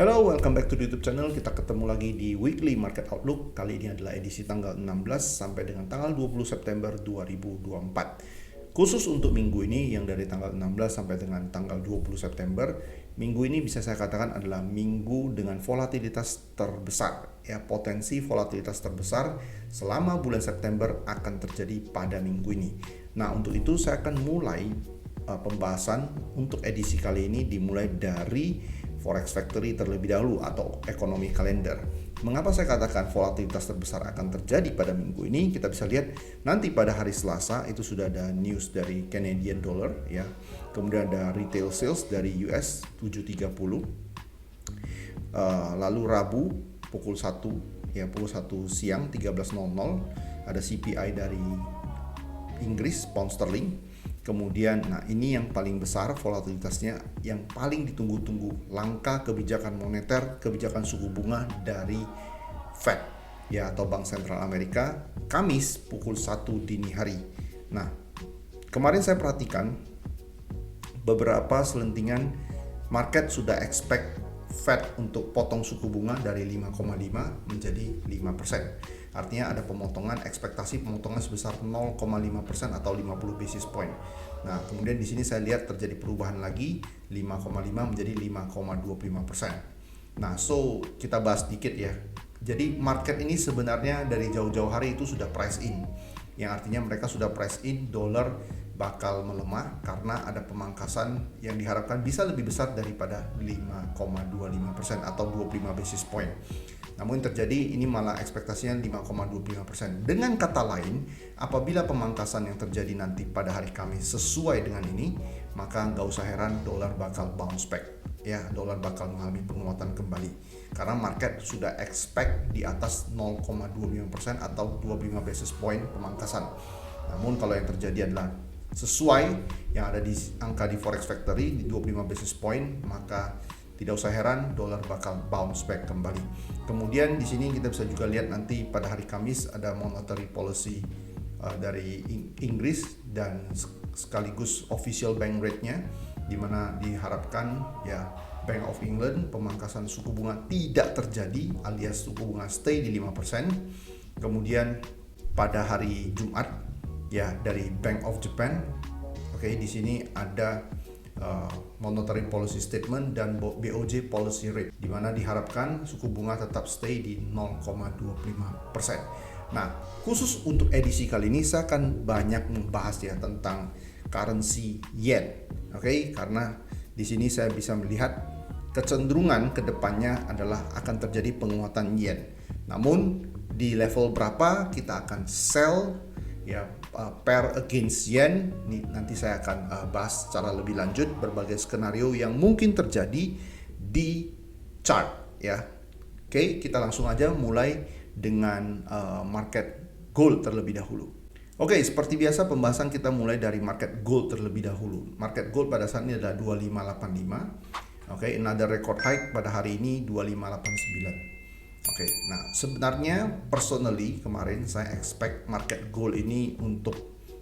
Hello, welcome back to the YouTube channel. Kita ketemu lagi di Weekly Market Outlook. Kali ini adalah edisi tanggal 16 sampai dengan tanggal 20 September 2024. Khusus untuk minggu ini yang dari tanggal 16 sampai dengan tanggal 20 September, minggu ini bisa saya katakan adalah minggu dengan volatilitas terbesar. Ya, potensi volatilitas terbesar selama bulan September akan terjadi pada minggu ini. Nah, untuk itu saya akan mulai pembahasan untuk edisi kali ini dimulai dari Forex Factory terlebih dahulu atau ekonomi kalender. Mengapa saya katakan volatilitas terbesar akan terjadi pada minggu ini? Kita bisa lihat nanti pada hari Selasa itu sudah ada news dari Canadian dollar ya. Kemudian ada retail sales dari US 730. Lalu Rabu pukul 1 ya, pukul 1 siang 13.00 ada CPI dari Inggris pound sterling. Kemudian, nah ini yang paling besar volatilitasnya, yang paling ditunggu-tunggu, langkah kebijakan moneter, kebijakan suku bunga dari Fed ya atau Bank Sentral Amerika, Kamis pukul 1 dini hari. Nah, kemarin saya perhatikan beberapa selentingan market sudah expect Fed untuk potong suku bunga dari 5,5 menjadi 5%. Artinya ada pemotongan, ekspektasi pemotongan sebesar 0,5% atau 50 basis point. Nah, kemudian di sini saya lihat terjadi perubahan lagi 5,5 menjadi 5,25%. Nah, so kita bahas dikit ya. Jadi market ini sebenarnya dari jauh-jauh hari itu sudah price in. Yang artinya mereka sudah price in dolar bakal melemah karena ada pemangkasan yang diharapkan bisa lebih besar daripada 5,25% atau 25 basis point. Namun terjadi ini malah ekspektasinya 5,25%. Dengan kata lain, apabila pemangkasan yang terjadi nanti pada hari Kamis sesuai dengan ini, maka nggak usah heran dolar bakal bounce back. Ya, dolar bakal mengalami penguatan kembali. Karena market sudah expect di atas 0,25% atau 25 basis point pemangkasan. Namun kalau yang terjadi adalah sesuai yang ada di angka di Forex Factory di 25 basis point, maka tidak usah heran dolar bakal bounce back kembali. Kemudian di sini kita bisa juga lihat nanti pada hari Kamis ada monetary policy dari Inggris dan sekaligus official bank rate-nya, di mana diharapkan ya Bank of England pemangkasan suku bunga tidak terjadi alias suku bunga stay di 5%. Kemudian pada hari Jumat ya dari Bank of Japan, oke, di sini ada monetary policy statement dan BOJ policy rate, di mana diharapkan suku bunga tetap stay di 0,25%. Nah, khusus untuk edisi kali ini saya akan banyak membahas ya tentang currency yen, oke, karena di sini saya bisa melihat kecenderungan kedepannya adalah akan terjadi penguatan yen. Namun di level berapa kita akan sell ya pair against yen, ini nanti saya akan bahas secara lebih lanjut berbagai skenario yang mungkin terjadi di chart ya. Oke, kita langsung aja mulai dengan market gold terlebih dahulu. Oke, seperti biasa pembahasan kita mulai dari market gold terlebih dahulu. Market gold pada saat ini adalah 2585. Oke, another record high pada hari ini 2589. Oke, nah sebenarnya personally kemarin saya expect market gold ini untuk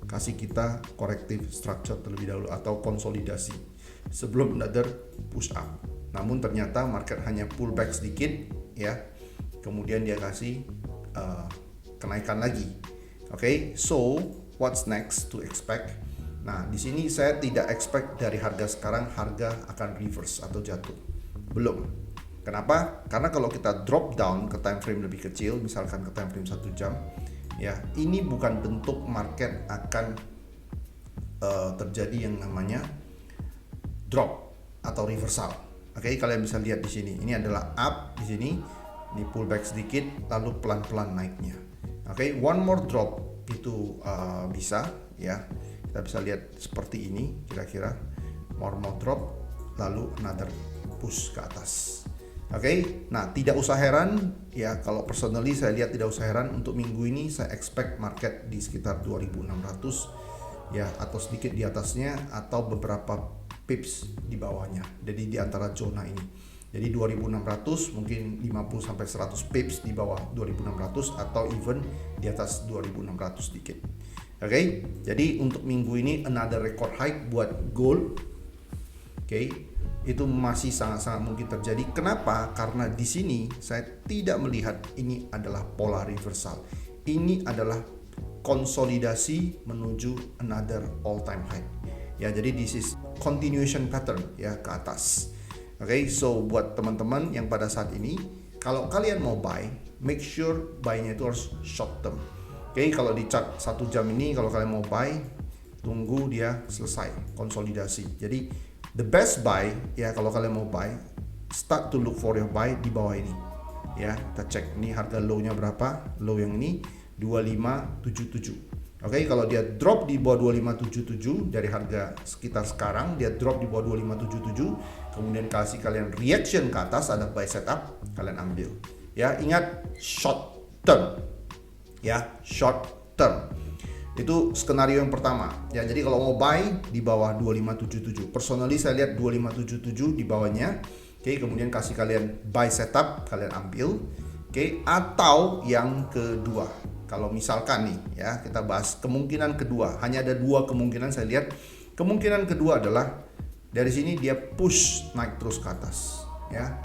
kasih kita corrective structure terlebih dahulu atau konsolidasi sebelum another push up. Namun ternyata market hanya pullback sedikit ya, kemudian dia kasih kenaikan lagi. Oke, so what's next to expect? Nah, di sini saya tidak expect dari harga sekarang harga akan reverse atau jatuh. Belum. Kenapa? Karena kalau kita drop down ke time frame lebih kecil, misalkan ke time frame 1 jam, ya ini bukan bentuk market akan terjadi yang namanya drop atau reversal. Oke, kalian bisa lihat di sini. Ini adalah up di sini, ini pullback sedikit, lalu pelan-pelan naiknya. Oke, one more drop itu bisa, ya kita bisa lihat seperti ini, kira-kira one more drop, lalu another push ke atas. Oke, nah tidak usah heran ya, kalau personally saya lihat tidak usah heran untuk minggu ini saya expect market di sekitar 2600 ya, atau sedikit di atasnya atau beberapa pips di bawahnya. Jadi di antara zona ini. Jadi 2600 mungkin 50 sampai 100 pips di bawah 2600 atau even di atas 2600 sedikit. Oke, jadi untuk minggu ini another record high buat gold itu masih sangat-sangat mungkin terjadi. Kenapa? Karena di sini saya tidak melihat ini adalah pola reversal. Ini adalah konsolidasi menuju another all time high. Ya, jadi this is continuation pattern ya ke atas. So buat teman-teman yang pada saat ini, kalau kalian mau buy, make sure buy-nya itu harus short term. Kalau di chart 1 jam ini, kalau kalian mau buy, tunggu dia selesai konsolidasi. Jadi the best buy ya, kalau kalian mau buy, start to look for your buy di bawah ini. Ya, kita cek ini harga low-nya berapa? Low yang ini 2577. Kalau dia drop di bawah 2577 dari harga sekitar sekarang, dia drop di bawah 2577, kemudian kasih kalian reaction ke atas, ada buy setup, kalian ambil. Ya, ingat short term. Ya, short term. Itu skenario yang pertama. Ya, jadi kalau mau buy di bawah 2577. Personally saya lihat 2577 di bawahnya. Kemudian kasih kalian buy setup, kalian ambil. Atau yang kedua. Kalau misalkan nih ya, kita bahas kemungkinan kedua. Hanya ada 2 kemungkinan saya lihat. Kemungkinan kedua adalah dari sini dia push naik terus ke atas ya.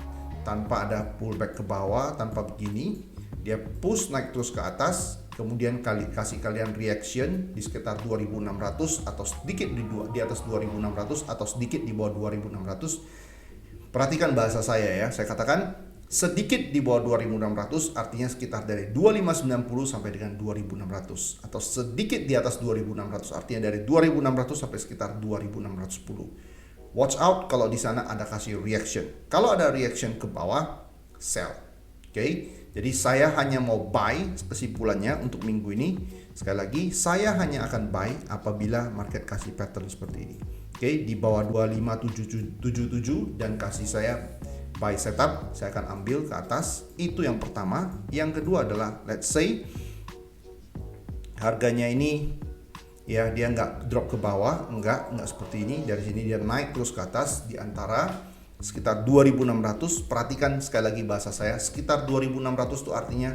Tanpa ada pullback ke bawah, tanpa begini, dia push naik terus ke atas. Kemudian kasih kalian reaction di sekitar 2600 atau sedikit di atas 2600 atau sedikit di bawah 2600. Perhatikan bahasa saya ya, saya katakan sedikit di bawah 2600 artinya sekitar dari 2590 sampai dengan 2600, atau sedikit di atas 2600 artinya dari 2600 sampai sekitar 2610. Watch out kalau di sana ada kasih reaction. Kalau ada reaction ke bawah, sell. Jadi saya hanya mau buy, kesimpulannya untuk minggu ini. Sekali lagi, saya hanya akan buy apabila market kasih pattern seperti ini. Di bawah 25777 dan kasih saya buy setup, saya akan ambil ke atas. Itu yang pertama. Yang kedua adalah let's say harganya ini ya dia nggak drop ke bawah, nggak seperti ini. Dari sini dia naik terus ke atas di antara sekitar 2600. Perhatikan sekali lagi bahasa saya, sekitar 2600 itu artinya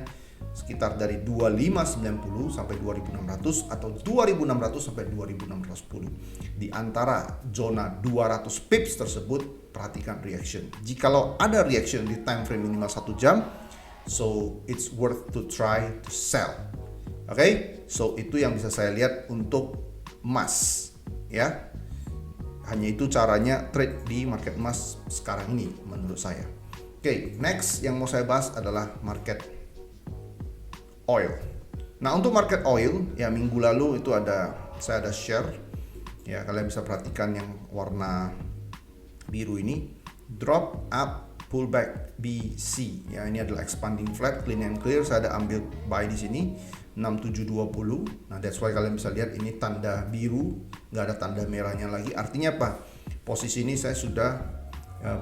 sekitar dari 2590 sampai 2600 atau 2600 sampai 2610. Di antara zona 200 pips tersebut, perhatikan reaction. Jikalau ada reaction di time frame minimal 1 jam, so it's worth to try to sell. So itu yang bisa saya lihat untuk emas ya. Hanya itu caranya trade di market emas sekarang ini menurut saya. Next yang mau saya bahas adalah market oil. Nah, untuk market oil ya, minggu lalu itu saya ada share ya, kalian bisa perhatikan yang warna biru ini, drop up pullback BC ya, ini adalah expanding flat clean and clear. Saya ada ambil buy di sini 6720. Nah, that's why kalian bisa lihat ini tanda biru, nggak ada tanda merahnya lagi. Artinya apa? Posisi ini saya sudah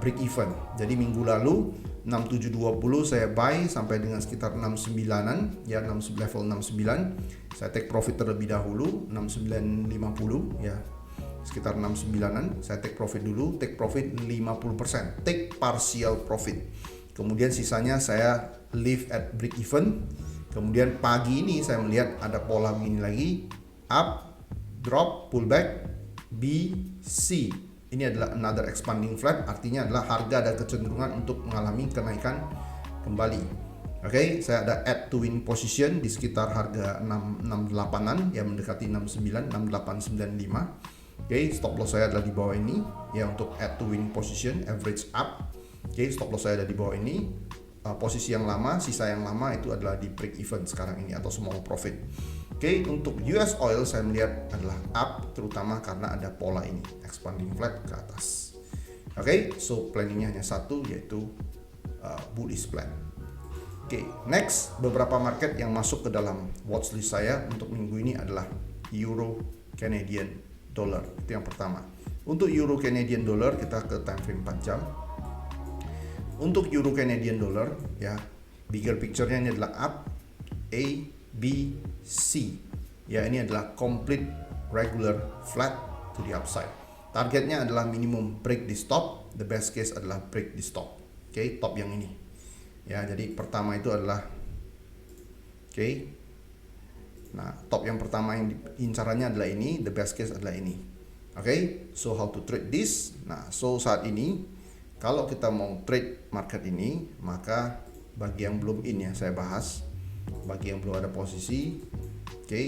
break even. Jadi minggu lalu 6720 saya buy sampai dengan sekitar 69-an ya, level 69. Saya take profit terlebih dahulu 6950 ya. Sekitar 69-an saya take profit dulu, take profit 50%, take partial profit. Kemudian sisanya saya leave at break even. Kemudian pagi ini saya melihat ada pola begini lagi, up, drop, pullback, BC. Ini adalah another expanding flat, artinya adalah harga ada kecenderungan untuk mengalami kenaikan kembali. Saya ada add to win position di sekitar harga 668-an ya, mendekati 69, 6895. Stop loss saya adalah di bawah ini ya untuk add to win position, average up. Stop loss saya ada di bawah ini. Posisi yang lama, sisa yang lama itu adalah di break even sekarang ini atau small profit. Untuk US oil saya melihat adalah up, terutama karena ada pola ini expanding flat ke atas. So planningnya hanya satu, yaitu bullish plan. Next, beberapa market yang masuk ke dalam watchlist saya untuk minggu ini adalah Euro Canadian Dollar. Itu yang pertama. Untuk Euro Canadian Dollar kita ke time frame 4 jam. Untuk Euro Canadian Dollar ya, bigger picture-nya ini adalah up, A, B, C. Ya, ini adalah complete regular flat to the upside. Targetnya adalah minimum break di stop, the best case adalah break di stop. Top yang ini. Ya, jadi pertama itu adalah nah, top yang pertama yang incarannya adalah ini, the best case adalah ini. Oke, so how to trade this? Nah, so saat ini kalau kita mau trade market ini, maka bagi yang belum in ya saya bahas, bagi yang belum ada posisi, oke.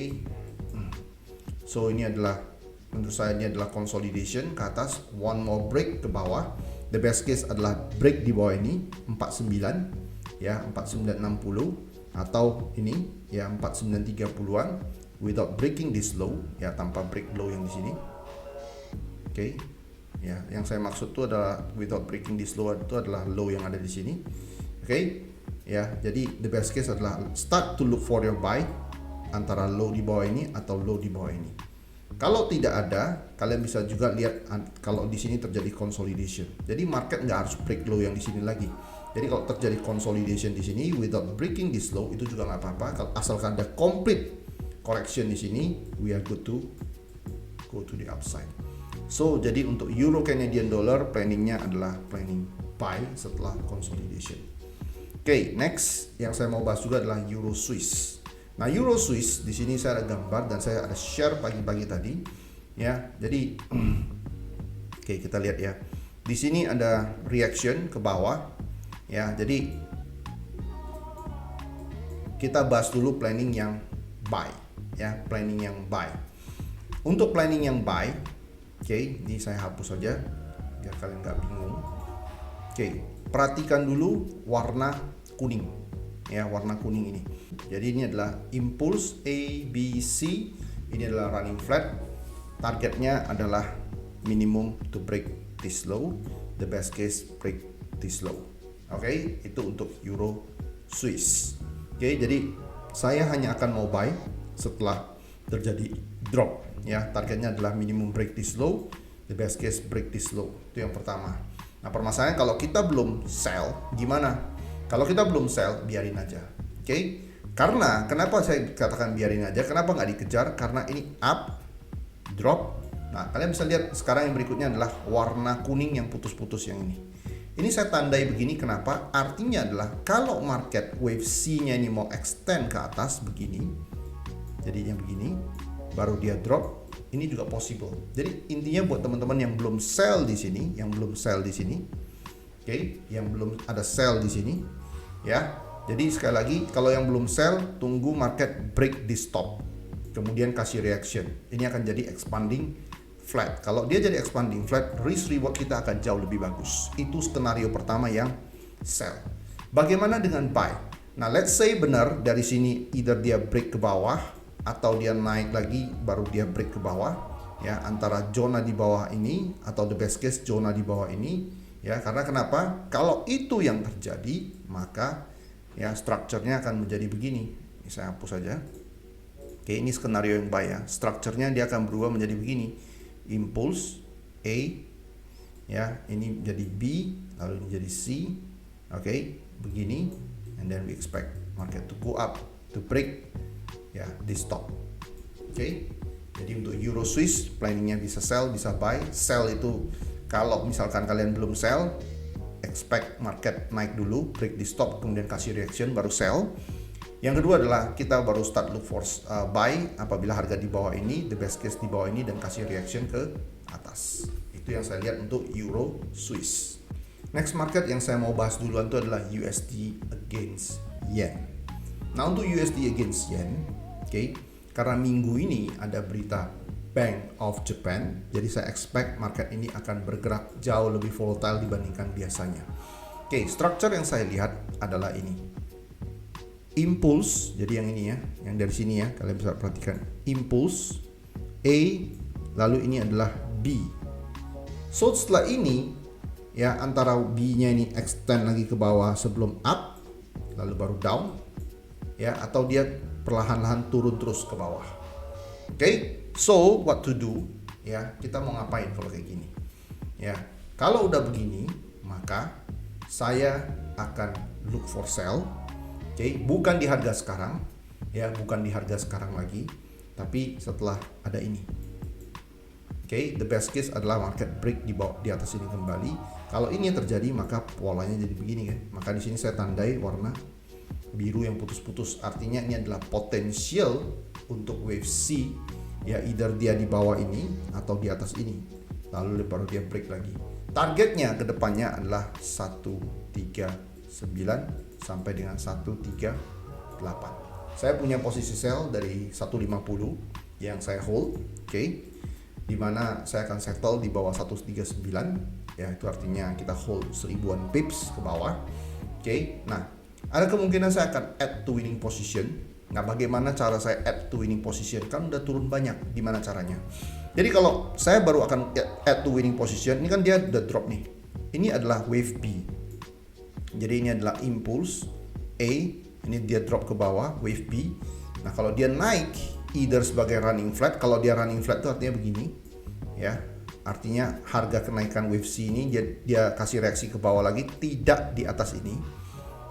So ini adalah, menurut saya ini adalah consolidation ke atas, one more break ke bawah. The best case adalah break di bawah ini 49 ya, 4960 atau ini ya 4930-an without breaking this low ya, tanpa break low yang di sini. Oke. Ya, yang saya maksud itu adalah without breaking this low itu adalah low yang ada di sini. Oke. Ya, jadi the best case adalah start to look for your buy antara low di bawah ini atau low di bawah ini. Kalau tidak ada, kalian bisa juga lihat kalau di sini terjadi consolidation. Jadi market nggak harus break low yang di sini lagi. Jadi kalau terjadi consolidation di sini without breaking this low itu juga nggak apa-apa. Kalau asalkan ada complete correction di sini, we are good to go to the upside. So jadi untuk Euro Canadian Dollar planningnya adalah planning buy setelah consolidation. Oke, next yang saya mau bahas juga adalah Euro Swiss. Nah, Euro Swiss di sini saya ada gambar dan saya ada share pagi-pagi tadi, ya. Jadi, oke, kita lihat ya. Di sini ada reaction ke bawah, ya. Jadi kita bahas dulu planning yang buy, ya. Planning yang buy. Untuk planning yang buy, oke, ini saya hapus saja biar kalian nggak bingung. Oke, perhatikan dulu warna kuning, ya, warna kuning ini. Jadi ini adalah impulse A, B, C. Ini adalah running flat. Targetnya adalah minimum to break this low. The best case break this low. Oke, itu untuk Euro Swiss. Oke, jadi saya hanya akan mau buy setelah terjadi drop. Ya, targetnya adalah minimum break this low. The best case break this low. Itu yang pertama. Nah, permasalahannya kalau kita belum sell, gimana? Kalau kita belum sell, biarin aja. Oke? Karena kenapa saya katakan biarin aja? Kenapa nggak dikejar? Karena ini up, drop. Nah, kalian bisa lihat sekarang yang berikutnya adalah warna kuning yang putus-putus yang ini. Ini saya tandai begini kenapa? Artinya adalah kalau market wave C-nya ini mau extend ke atas begini, jadinya begini, baru dia drop. Ini juga possible. Jadi intinya buat teman-teman yang belum sell di sini, oke, yang belum ada sell di sini, ya. Jadi sekali lagi, kalau yang belum sell, tunggu market break di stop, kemudian kasih reaction. Ini akan jadi expanding flat. Kalau dia jadi expanding flat, risk reward kita akan jauh lebih bagus. Itu skenario pertama yang sell. Bagaimana dengan buy? Nah, let's say benar dari sini either dia break ke bawah atau dia naik lagi baru dia break ke bawah, ya, antara zona di bawah ini atau the best case zona di bawah ini, ya. Karena kenapa? Kalau itu yang terjadi, maka ya strukturnya akan menjadi begini. Ini saya hapus saja. Oke, ini skenario yang buy ya. Strukturnya dia akan berubah menjadi begini. Impulse A, ya, ini jadi B, lalu ini jadi C. Oke, begini, and then we expect market to go up, to break ya di stop. Oke. Jadi untuk Euro Swiss planningnya bisa sell, bisa buy. Sell itu kalau misalkan kalian belum sell, expect market naik dulu, break di stop, kemudian kasih reaction baru sell. Yang kedua adalah kita baru start look for buy apabila harga di bawah ini, the best case di bawah ini, dan kasih reaction ke atas. Itu yang saya lihat untuk Euro Swiss. Next market yang saya mau bahas duluan itu adalah USD against Yen. Nah, untuk USD against Yen, oke, karena minggu ini ada berita Bank of Japan, jadi saya expect market ini akan bergerak jauh lebih volatile dibandingkan biasanya. Oke, structure yang saya lihat adalah ini. Impulse, jadi yang ini ya, yang dari sini ya, kalian bisa perhatikan. Impulse A, lalu ini adalah B. So setelah ini ya, antara B-nya ini extend lagi ke bawah sebelum up, lalu baru down, ya, atau dia perlahan-lahan turun terus ke bawah. Oke, so what to do? Ya, kita mau ngapain kalau kayak gini? Ya, kalau udah begini, maka saya akan look for sell. Oke, bukan di harga sekarang, ya, bukan di harga sekarang lagi, tapi setelah ada ini. Oke, the best case adalah market break di bawah, di atas ini kembali. Kalau ini yang terjadi, maka polanya jadi begini kan. Maka di sini saya tandai warna biru yang putus-putus, artinya ini adalah potensial untuk wave C Ya either dia di bawah ini atau di atas ini, lalu baru dia break lagi. Targetnya ke depannya adalah 139 sampai dengan 138. Saya punya posisi sell dari 150 yang saya hold, oke. Dimana saya akan settle di bawah 139, ya itu artinya kita hold 1000-an pips ke bawah, oke. Nah, ada kemungkinan saya akan add to winning position. Nah, bagaimana cara saya add to winning position? Kan udah turun banyak, gimana caranya? Jadi kalau saya baru akan add to winning position, ini kan dia udah drop nih. Ini adalah wave B. Jadi ini adalah impulse A, ini dia drop ke bawah, wave B. Nah, kalau dia naik either sebagai running flat, kalau dia running flat itu artinya begini, ya. Artinya harga kenaikan wave C ini dia kasih reaksi ke bawah lagi, tidak di atas ini.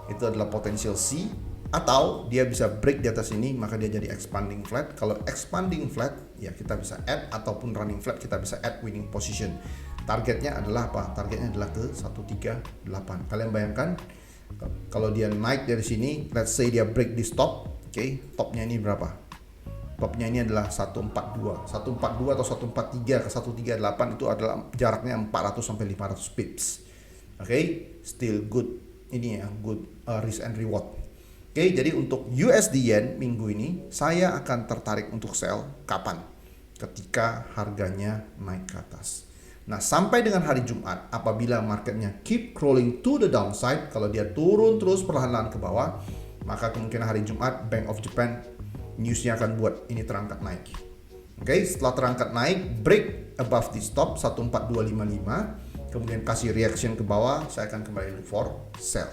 Itu adalah potensial C. Atau dia bisa break di atas ini, maka dia jadi expanding flat. Kalau expanding flat, ya kita bisa add, ataupun running flat kita bisa add winning position. Targetnya adalah apa? Targetnya adalah ke 138. Kalian bayangkan kalau dia naik dari sini, let's say dia break di stop, oke, topnya ini berapa? Topnya ini adalah 142. 142 atau 143 ke 138 itu adalah jaraknya 400 sampai 500 pips. Oke, still good. Ini ya, good risk and reward. Oke, jadi untuk USD Yen minggu ini saya akan tertarik untuk sell kapan? Ketika harganya naik ke atas. Nah, sampai dengan hari Jumat, apabila marketnya keep crawling to the downside, kalau dia turun terus perlahan-lahan ke bawah, maka kemungkinan hari Jumat Bank of Japan newsnya akan buat ini terangkat naik. Oke, setelah terangkat naik, break above the stop 14255, kemudian kasih reaction ke bawah, saya akan kembali look for sell.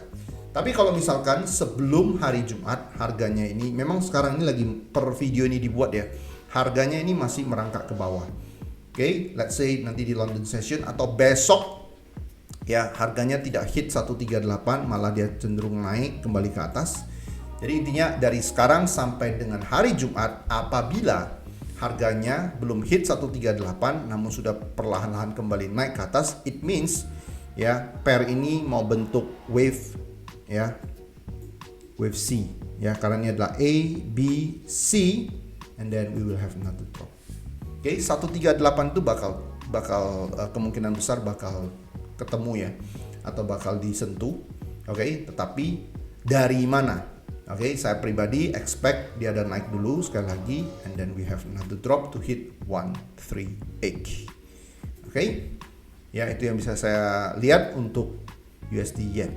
Tapi kalau misalkan sebelum hari Jumat harganya ini, memang sekarang ini lagi per video ini dibuat ya, harganya ini masih merangkak ke bawah. Oke, let's say nanti di London session atau besok ya harganya tidak hit 138, malah dia cenderung naik kembali ke atas. Jadi intinya dari sekarang sampai dengan hari Jumat, apabila harganya belum hit 138 namun sudah perlahan-lahan kembali naik ke atas, it means ya pair ini mau bentuk wave, ya wave C, ya karena ini adalah A, B, C, and then we will have another drop. Oke, 138 itu bakal kemungkinan besar bakal ketemu ya, atau bakal disentuh. Oke, tetapi dari mana? Oke, saya pribadi expect dia ada naik dulu sekali lagi, and then we have another drop to hit 138. Oke, ya itu yang bisa saya lihat untuk USD Yen.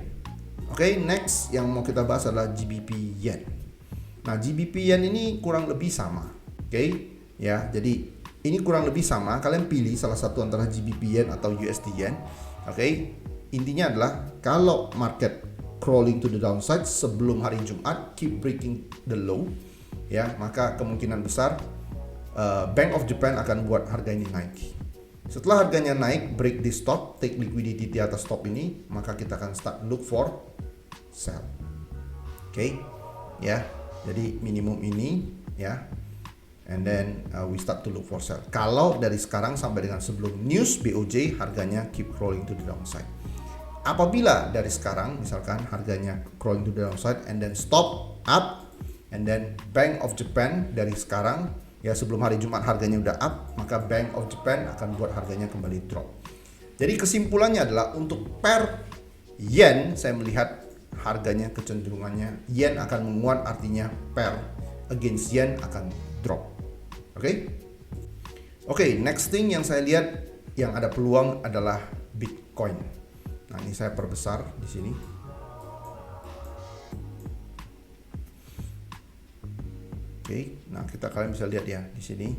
Oke, next yang mau kita bahas adalah GBP Yen. Nah, GBP Yen ini kurang lebih sama. Oke, ya, jadi ini kurang lebih sama. Kalian pilih salah satu antara GBP Yen atau USD Yen. Oke, intinya adalah kalau market crawling to the downside sebelum hari Jumat, keep breaking the low, ya, maka kemungkinan besar Bank of Japan akan buat harga ini naik. Setelah harganya naik, break di stop, take liquidity di atas stop ini, maka kita akan start look for sell. Oke, ya. Jadi minimum ini, ya. And then we start to look for sell. Kalau dari sekarang sampai dengan sebelum news BOJ harganya keep crawling to the downside. Apabila dari sekarang misalkan harganya crawling to the downside and then stop up, and then Bank of Japan dari sekarang ya sebelum hari Jumat harganya udah up, maka Bank of Japan akan buat harganya kembali drop. Jadi kesimpulannya adalah untuk pair yen saya melihat harganya kecenderungannya yen akan menguat, artinya pair against yen akan drop. Oke, next thing yang saya lihat yang ada peluang adalah Bitcoin. Nah, ini saya perbesar di sini. Oke, nah kalian bisa lihat ya di sini.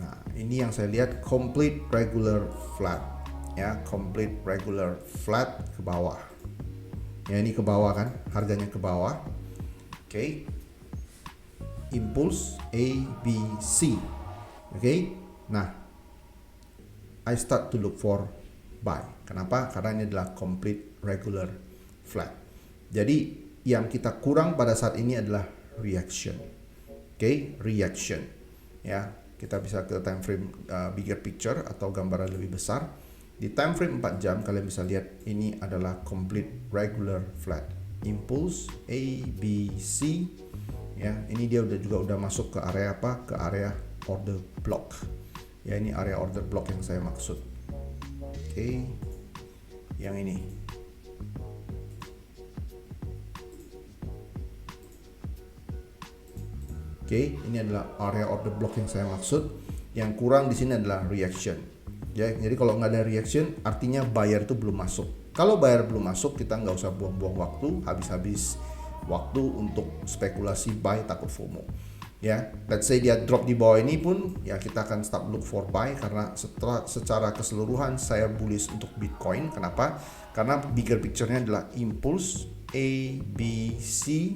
Nah, ini yang saya lihat complete regular flat, ya, complete regular flat ke bawah. Ya, ini ke bawah kan, harganya ke bawah. Oke. Impulse A, B, C. Oke. Nah, I start to look for buy. Kenapa? Karena ini adalah complete regular flat. Jadi yang kita kurang pada saat ini adalah reaction. Oke, reaction. Ya, kita bisa ke time frame bigger picture atau gambaran lebih besar. Di time frame 4 jam kalian bisa lihat ini adalah complete regular flat. Impulse A, B, C. Ya, ini dia udah masuk ke area apa? Ke area order block. Ya, ini area order block yang saya maksud. Oke, yang ini. Oke, ini adalah area order block yang saya maksud. Yang kurang di sini adalah reaction. Ya, jadi kalau nggak ada reaction, artinya buyer itu belum masuk. Kalau buyer belum masuk, kita nggak usah buang-buang waktu, habis-habis waktu untuk spekulasi buy takut FOMO. Ya, let's say dia drop di bawah ini pun, ya kita akan start look for buy karena secara keseluruhan saya bullish untuk Bitcoin. Kenapa? Karena bigger picture-nya adalah impulse A, B, C.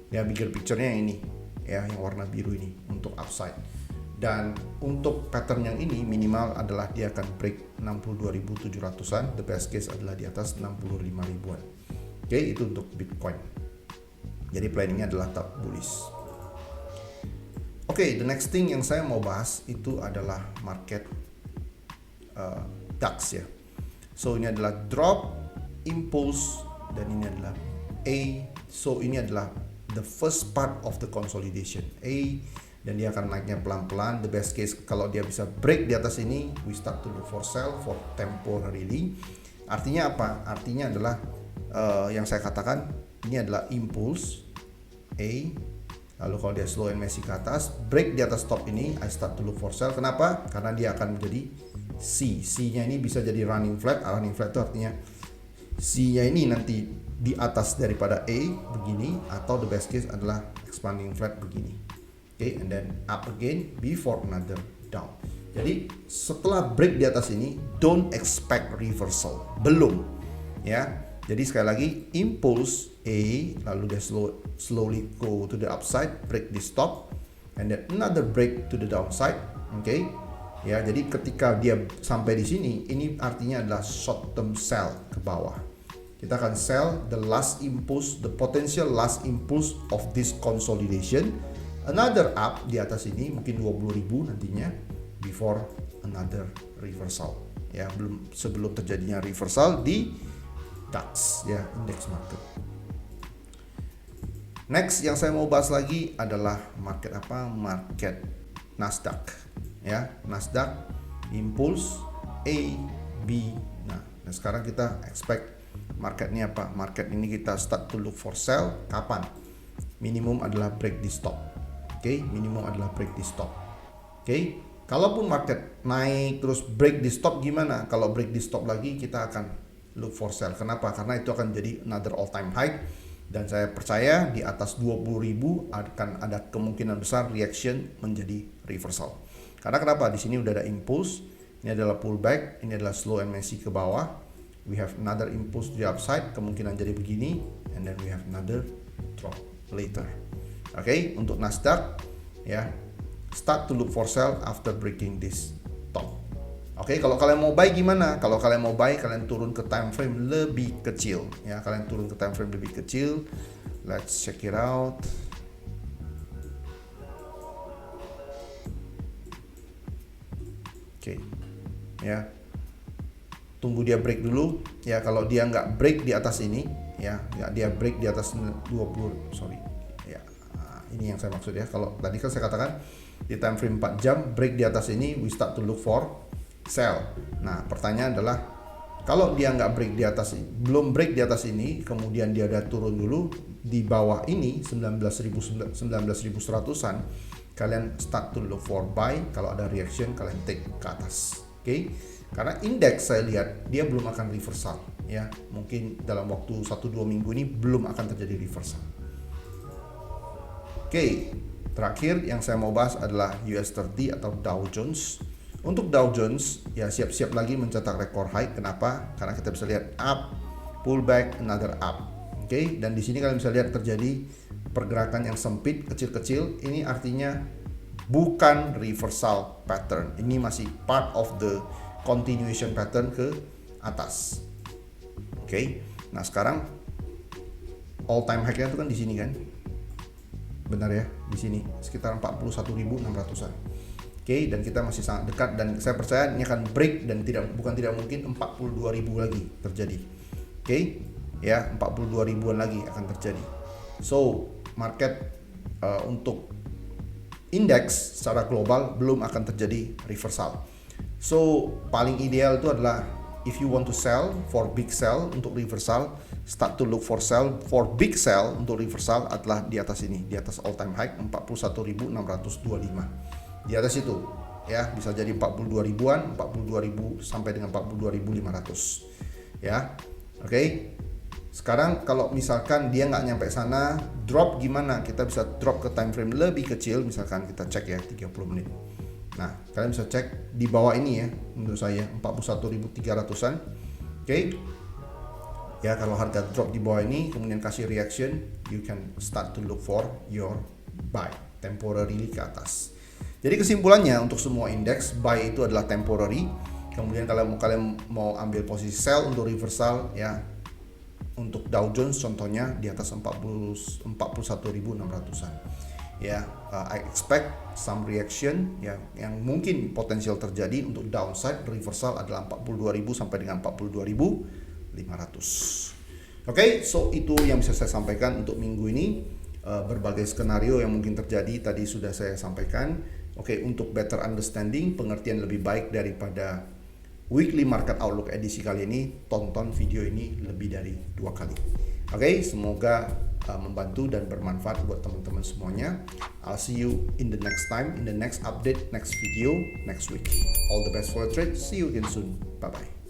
Ya, bigger picture-nya yang ini, ya, yang warna biru ini untuk upside. Dan untuk pattern yang ini minimal adalah dia akan break 62.700-an, the best case adalah di atas 65 ribuan. Oke, itu untuk Bitcoin. Jadi planningnya adalah tetap bullish. Oke, the next thing yang saya mau bahas itu adalah market DAX ya. So ini adalah drop, impulse, dan ini adalah A. So ini adalah the first part of the consolidation A, dan dia akan naiknya pelan-pelan. The best case kalau dia bisa break di atas ini, we start to look for sell for temporarily. Artinya apa? Artinya adalah yang saya katakan ini adalah impulse A. Lalu kalau dia slow and messy ke atas, break di atas top ini, I start to look for sell. Kenapa? Karena dia akan menjadi C. C-nya ini bisa jadi running flat. Running flat itu artinya C-nya ini nanti di atas daripada A begini, atau the best case adalah expanding flat begini. Okay, and then up again before another down. Jadi setelah break di atas ini, don't expect reversal. Belum. Ya. Jadi sekali lagi, impulse A, lalu dia slowly go to the upside, break the stop, and then another break to the downside. Okay. Ya, jadi ketika dia sampai di sini, ini artinya adalah short term sell ke bawah. Kita akan sell the last impulse, the potential last impulse of this consolidation. Another up di atas ini mungkin 20.000 nantinya before another reversal. Ya, sebelum terjadinya reversal di DAX ya, index market. Next yang saya mau bahas lagi adalah market apa? Market Nasdaq. Ya, Nasdaq impulse A, B. Nah, sekarang kita expect marketnya apa? Market ini kita start to look for sell. Kapan? Minimum adalah break di stop. Oke, minimum adalah break di stop. Oke, kalaupun market naik terus break di stop gimana? Kalau break di stop lagi kita akan look for sell. Kenapa? Karena itu akan jadi another all time high, dan saya percaya di atas 20.000 akan ada kemungkinan besar reaction menjadi reversal. Karena kenapa? Di sini udah ada impulse, ini adalah pullback, ini adalah slow and messy ke bawah. We have another impulse di upside, kemungkinan jadi begini, and then we have another drop later. Oke, untuk Nasdaq ya, start to look for sell after breaking this top. Oke, kalau kalian mau buy gimana? Kalau kalian mau buy, kalian turun ke time frame lebih kecil ya, kalian turun ke time frame lebih kecil. Let's check it out. Oke. Ya. Tunggu dia break dulu ya. Kalau dia nggak break di atas ini ya, dia break di atas 20, sorry. Ya. Ini yang saya maksud ya. Kalau tadi kan saya katakan di time frame 4 jam break di atas ini, we start to look for sell. Nah, pertanyaan adalah kalau dia nggak break di atas, belum break di atas ini, kemudian dia udah turun dulu di bawah ini 19.100-an, kalian start to look for buy. Kalau ada reaction, kalian take ke atas. Oke, karena indeks saya lihat dia belum akan reversal ya. Mungkin dalam waktu 1-2 minggu ini belum akan terjadi reversal. Oke, terakhir yang saya mau bahas adalah US30 atau Dow Jones. Untuk Dow Jones ya, siap-siap lagi mencetak rekor high. Kenapa? Karena kita bisa lihat up, pullback, another up. Oke, dan di sini kalian bisa lihat terjadi pergerakan yang sempit, kecil-kecil. Ini artinya bukan reversal pattern. Ini masih part of the continuation pattern ke atas. Oke. Nah, sekarang all time high-nya itu kan di sini kan. Benar ya, di sini sekitar 41.600-an. Oke, dan kita masih sangat dekat, dan saya percaya ini akan break, dan bukan tidak mungkin 42.000 lagi terjadi. Oke, ya 42.000-an lagi akan terjadi. So market untuk indeks secara global belum akan terjadi reversal. So paling ideal itu adalah if you want to sell for big sell untuk reversal, start to look for sell for big sell untuk reversal adalah di atas ini, di atas all time high 41.625. Di atas itu ya, bisa jadi 42 ribuan, 42.000 sampai dengan 42.500 ya. Oke. Sekarang kalau misalkan dia nggak nyampe sana, drop gimana? Kita bisa drop ke time frame lebih kecil, misalkan kita cek ya 30 menit. Nah, kalian bisa cek di bawah ini ya, menurut saya 41.300-an. Oke. Ya, kalau harga drop di bawah ini kemudian kasih reaction, you can start to look for your buy temporarily ke atas. Jadi kesimpulannya untuk semua indeks, buy itu adalah temporary. Kemudian kalau kalian mau ambil posisi sell untuk reversal ya, untuk Dow Jones contohnya di atas 41.600-an. Ya, I expect some reaction ya, yang mungkin potensial terjadi untuk downside reversal adalah 42.000 sampai dengan 42.500. Oke, so itu yang bisa saya sampaikan untuk minggu ini. Berbagai skenario yang mungkin terjadi tadi sudah saya sampaikan. Oke, untuk better understanding, pengertian lebih baik daripada weekly market outlook edisi kali ini, tonton video ini lebih dari 2 kali. Oke, semoga membantu dan bermanfaat buat teman-teman semuanya. I'll see you in the next time, in the next update, next video, next week. All the best for the trade. See you again soon. Bye-bye.